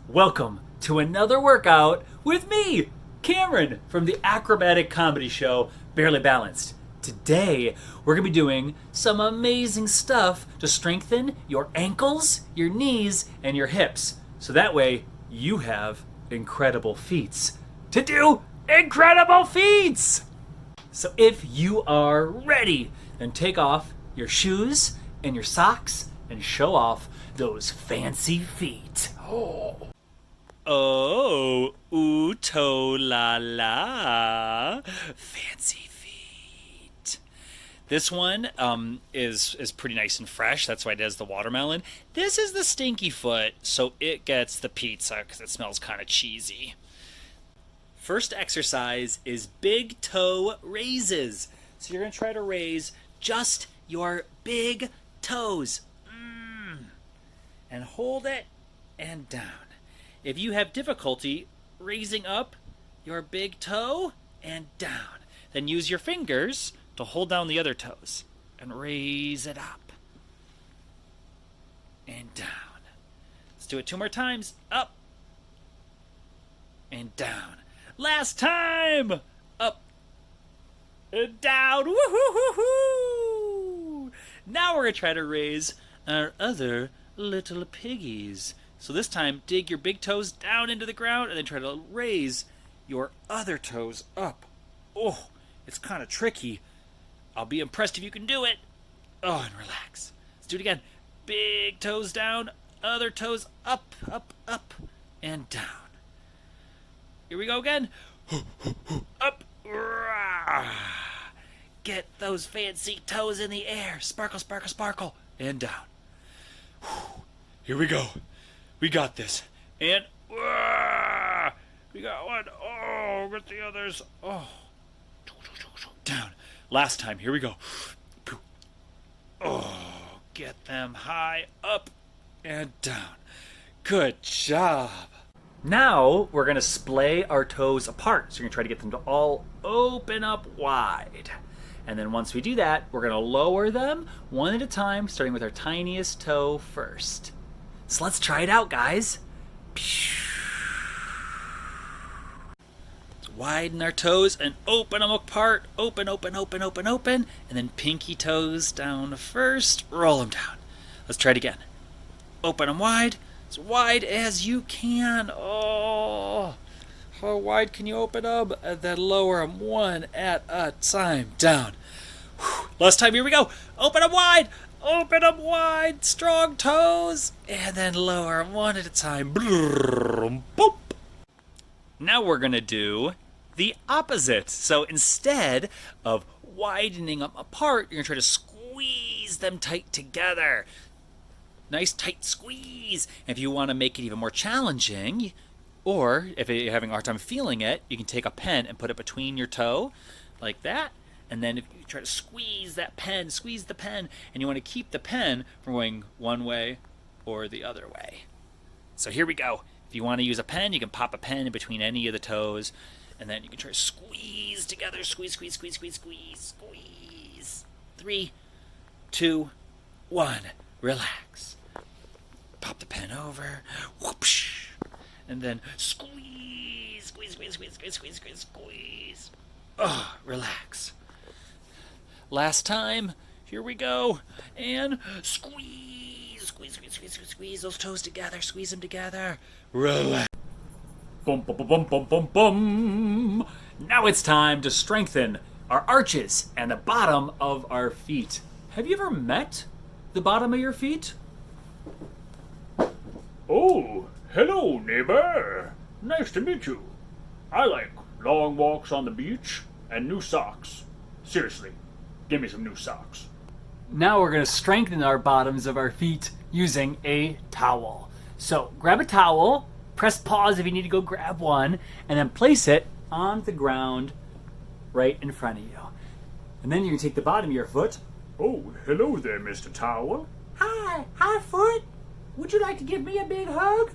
Welcome to another workout with me, Cameron, from the acrobatic comedy show Barely Balanced. Today, we're going to be doing some amazing stuff to strengthen your ankles, your knees, and your hips. So that way, you have incredible feats to do incredible feats! So if you are ready, then take off your shoes and your socks and show off those fancy feet. Oh, ooh-to la la, fancy feet. This one is pretty nice and fresh. That's why it has the watermelon. This is the stinky foot, so it gets the pizza because it smells kind of cheesy. First exercise is big toe raises. So you're going to try to raise just your big toes. And hold it and down. If you have difficulty raising up your big toe and down, then use your fingers to hold down the other toes and raise it up and down. Let's do it 2 more times. Up and down. Last time! Up and down. Woo-hoo-hoo-hoo! Now we're going to try to raise our other little piggies. So this time, dig your big toes down into the ground and then try to raise your other toes up. Oh, it's kind of tricky. I'll be impressed if you can do it. Oh, and relax. Let's do it again. Big toes down, other toes up, up, up, and down. Here we go again. Up. Get those fancy toes in the air. Sparkle, sparkle, sparkle. And down. Here we go. We got this. And we got one. Oh, get the others. Oh. Down. Last time. Here we go. Oh, get them high. Up and down. Good job. Now we're going to splay our toes apart. So you're going to try to get them to all open up wide. And then once we do that, we're going to lower them one at a time, starting with our tiniest toe first. So let's try it out, guys. Let's widen our toes and open them apart. Open, open, open, open, open. And then pinky toes down first. Roll them down. Let's try it again. Open them wide. As wide as you can. Oh, how wide can you open them? And then lower them one at a time. Down. Last time, here we go. Open them wide. Open them wide. Strong toes. And then lower them one at a time. Boop. Now we're going to do the opposite. So instead of widening them apart, you're going to try to squeeze them tight together. Nice tight squeeze. If you want to make it even more challenging, or if you're having a hard time feeling it, you can take a pen and put it between your toe, like that. And then if you try to squeeze that pen, squeeze the pen, and you want to keep the pen from going one way or the other way. So here we go. If you want to use a pen, you can pop a pen in between any of the toes, and then you can try to squeeze together. Squeeze, squeeze, squeeze, squeeze, squeeze, squeeze. 3, 2, 1. Relax. Pop the pen over. Whoopsh. And then squeeze, squeeze, squeeze, squeeze, squeeze, squeeze, squeeze, squeeze. Oh, relax. Last time. Here we go. And squeeze, squeeze, squeeze, squeeze, squeeze, squeeze those toes together. Squeeze them together. Relax. Bum, bum, bum, bum, bum, bum. Now it's time to strengthen our arches and the bottom of our feet. Have you ever met the bottom of your feet? Oh, hello, neighbor. Nice to meet you. I like long walks on the beach and new socks. Seriously, give me some new socks. Now we're going to strengthen our bottoms of our feet using a towel. So grab a towel, press pause if you need to go grab one, and then place it on the ground right in front of you. And then you can take the bottom of your foot. Oh, hello there, Mr. Towel. Hi, foot. Would you like to give me a big hug?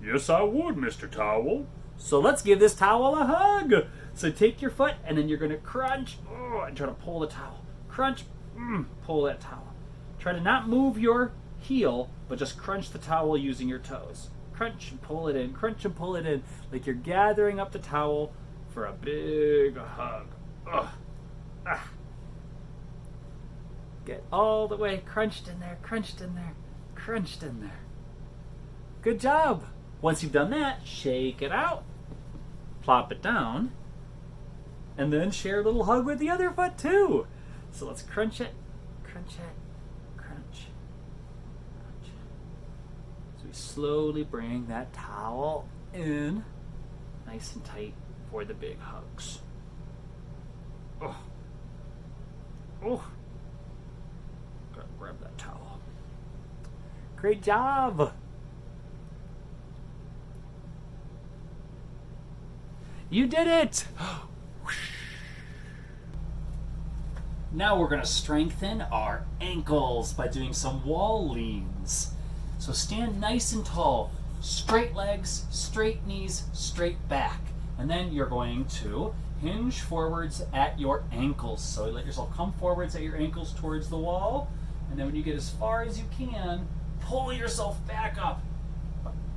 Yes, I would, Mr. Towel. So let's give this towel a hug. So take your foot, and then you're going to crunch and try to pull the towel. Crunch, pull that towel. Try to not move your heel, but just crunch the towel using your toes. crunch and pull it in, crunch and pull it in, like you're gathering up the towel for a big hug. Ugh. Ah. Get all the way crunched in there, crunched in there, crunched in there. Good job. Once you've done that, shake it out, plop it down, and then share a little hug with the other foot too. So let's crunch it, crunch it, crunch, crunch. So we slowly bring that towel in, nice and tight for the big hugs. Oh. Oh. Gotta grab that towel. Great job. You did it! Now we're going to strengthen our ankles by doing some wall leans. So stand nice and tall, straight legs, straight knees, straight back. And then you're going to hinge forwards at your ankles. So let yourself come forwards at your ankles towards the wall. And then when you get as far as you can, pull yourself back up.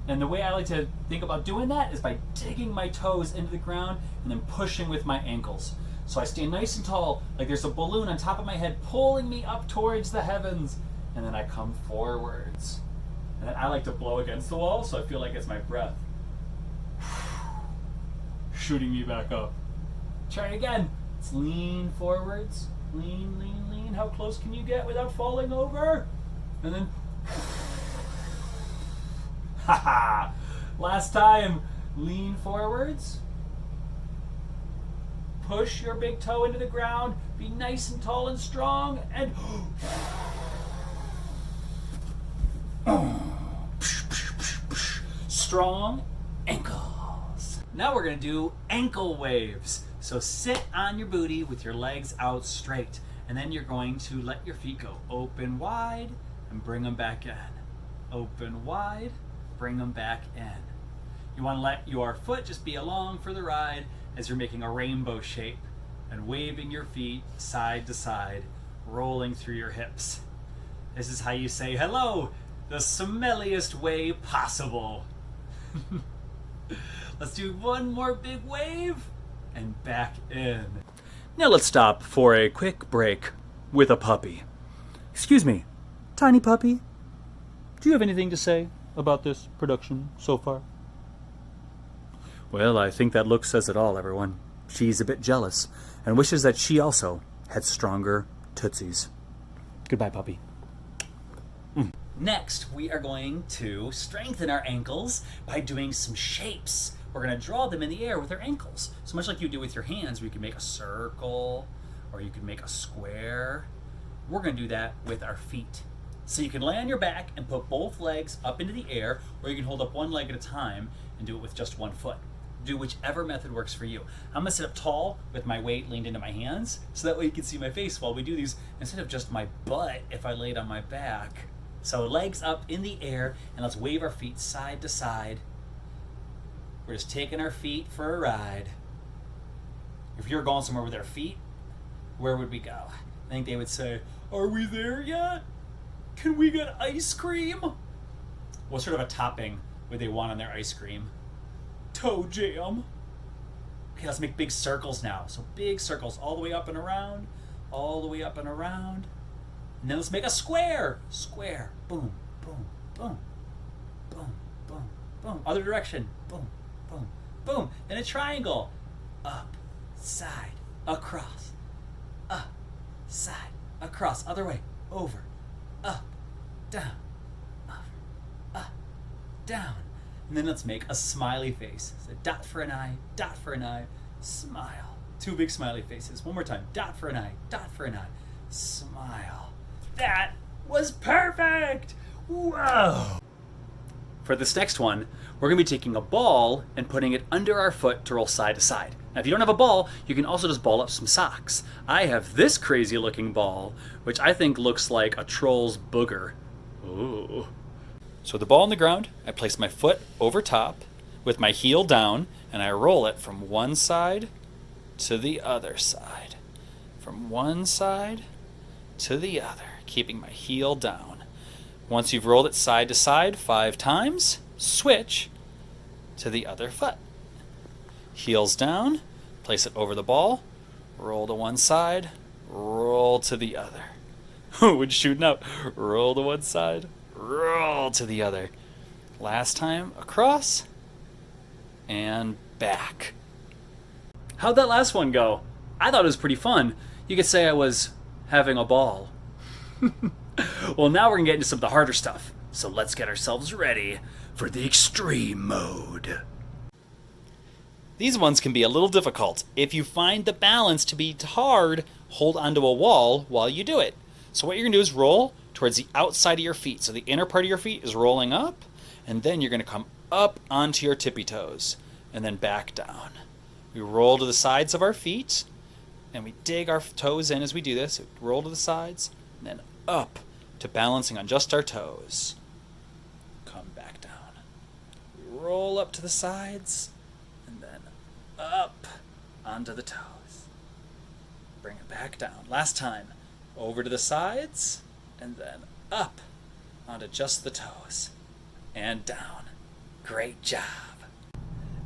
And the way I like to think about doing that is by digging my toes into the ground and then pushing with my ankles. So I stand nice and tall, like there's a balloon on top of my head pulling me up towards the heavens. And then I come forwards. And then I like to blow against the wall, so I feel like it's my breath shooting me back up. Try it again. Let's lean forwards. Lean, lean, lean. How close can you get without falling over? And then haha! Last time, lean forwards. Push your big toe into the ground. Be nice and tall and strong. And strong ankles. Now we're going to do ankle waves. So sit on your booty with your legs out straight. And then you're going to let your feet go open wide and bring them back in. Open wide. Bring them back in. You want to let your foot just be along for the ride as you're making a rainbow shape and waving your feet side to side, rolling through your hips. This is how you say hello the smelliest way possible. Let's do one more big wave and back in. Now let's stop for a quick break with a puppy. Excuse me, tiny puppy, do you have anything to say about this production so far? Well, I think that look says it all, everyone. She's a bit jealous and wishes that she also had stronger tootsies. Goodbye, puppy. Next, we are going to strengthen our ankles by doing some shapes. We're going to draw them in the air with our ankles. So much like you do with your hands, we can make a circle or you can make a square. We're going to do that with our feet. So you can lay on your back and put both legs up into the air, or you can hold up one leg at a time and do it with just one foot. Do whichever method works for you. I'm gonna sit up tall with my weight leaned into my hands, so that way you can see my face while we do these, instead of just my butt if I laid on my back. So legs up in the air, and let's wave our feet side to side. We're just taking our feet for a ride. If you were going somewhere with our feet, where would we go? I think they would say, "Are we there yet? Can we get ice cream?" What sort of a topping would they want on their ice cream? Toe jam. Okay, let's make big circles now. So big circles all the way up and around, all the way up and around. And then let's make a square. Square. Boom, boom, boom, boom, boom, boom. Other direction. Boom, boom, boom. Then a triangle. Up, side, across. Up, side, across. Other way. Over. Up, down, up, down. And then let's make a smiley face. So dot for an eye, smile. Two big smiley faces. One more time. Dot for an eye, smile. That was perfect! Whoa! For this next one, we're going to be taking a ball and putting it under our foot to roll side to side. Now, if you don't have a ball, you can also just ball up some socks. I have this crazy looking ball, which I think looks like a troll's booger. Ooh. So with the ball on the ground, I place my foot over top with my heel down, and I roll it from one side to the other side. From one side to the other, keeping my heel down. Once you've rolled it side to side 5 times, switch to the other foot. Heels down, place it over the ball, roll to one side, roll to the other. When shooting up, roll to one side, roll to the other. Last time, across, and back. How'd that last one go? I thought it was pretty fun. You could say I was having a ball. Well, now we're going to get into some of the harder stuff. So let's get ourselves ready for the extreme mode. These ones can be a little difficult. If you find the balance to be hard, hold onto a wall while you do it. So what you're going to do is roll towards the outside of your feet. So the inner part of your feet is rolling up, and then you're going to come up onto your tippy toes, and then back down. We roll to the sides of our feet, and we dig our toes in as we do this. Roll to the sides, and then up to balancing on just our toes. Come back down. We roll up to the sides, and then up onto the toes. Bring it back down. Last time, over to the sides, and then up onto just the toes, and down. Great job.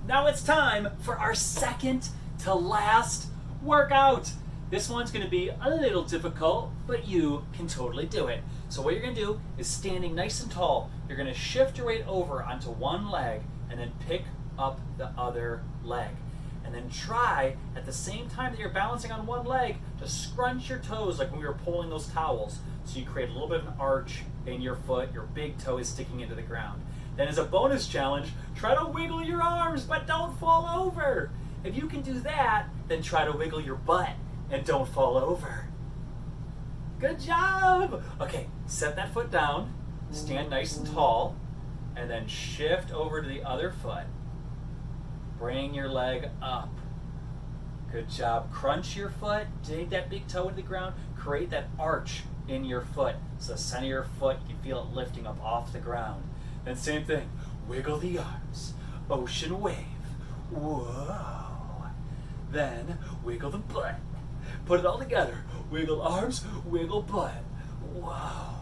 Now it's time for our second to last workout. This one's going to be a little difficult, but you can totally do it. So what you're going to do is standing nice and tall, you're going to shift your weight over onto one leg and then pick up the other leg. And then try, at the same time that you're balancing on one leg, to scrunch your toes like when we were pulling those towels. So you create a little bit of an arch in your foot, your big toe is sticking into the ground. Then as a bonus challenge, try to wiggle your arms, but don't fall over. If you can do that, then try to wiggle your butt and don't fall over. Good job! Okay, set that foot down, stand nice and tall, and then shift over to the other foot. Bring your leg up. Good job. Crunch your foot, dig that big toe into the ground, create that arch in your foot. So the center of your foot, you can feel it lifting up off the ground. Then same thing, wiggle the arms, ocean wave, whoa. Then wiggle the butt, put it all together, wiggle arms, wiggle butt, whoa.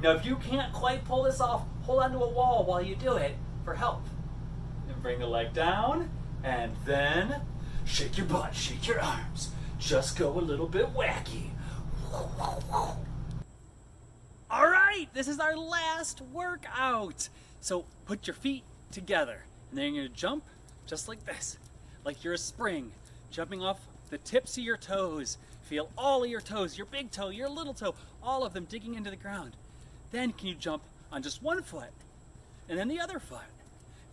Now if you can't quite pull this off, hold onto a wall while you do it for help. Then bring the leg down, and then shake your butt, shake your arms, just go a little bit wacky. All right, this is our last workout. So put your feet together, and then you're gonna jump just like this, like you're a spring, jumping off the tips of your toes. Feel all of your toes, your big toe, your little toe, all of them digging into the ground. Then can you jump on just one foot, and then the other foot,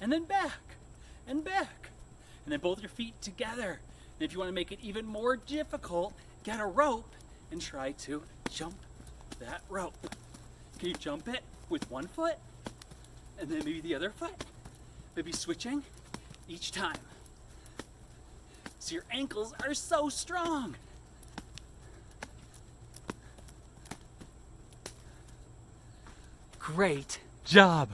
and then back, and back, and then both your feet together. And if you wanna make it even more difficult, get a rope and try to jump that rope. Can you jump it with one foot and then maybe the other foot? Maybe switching each time. So your ankles are so strong. Great job.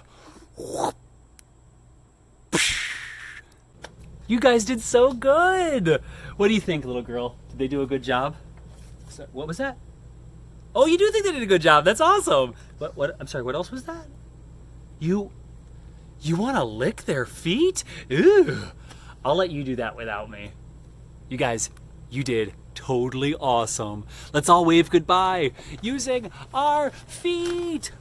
You guys did so good. What do you think, little girl? Did they do a good job? What was that? Oh, you do think they did a good job. That's awesome. What? I'm sorry, what else was that? You want to lick their feet? Ooh. I'll let you do that without me. You guys, you did totally awesome. Let's all wave goodbye using our feet.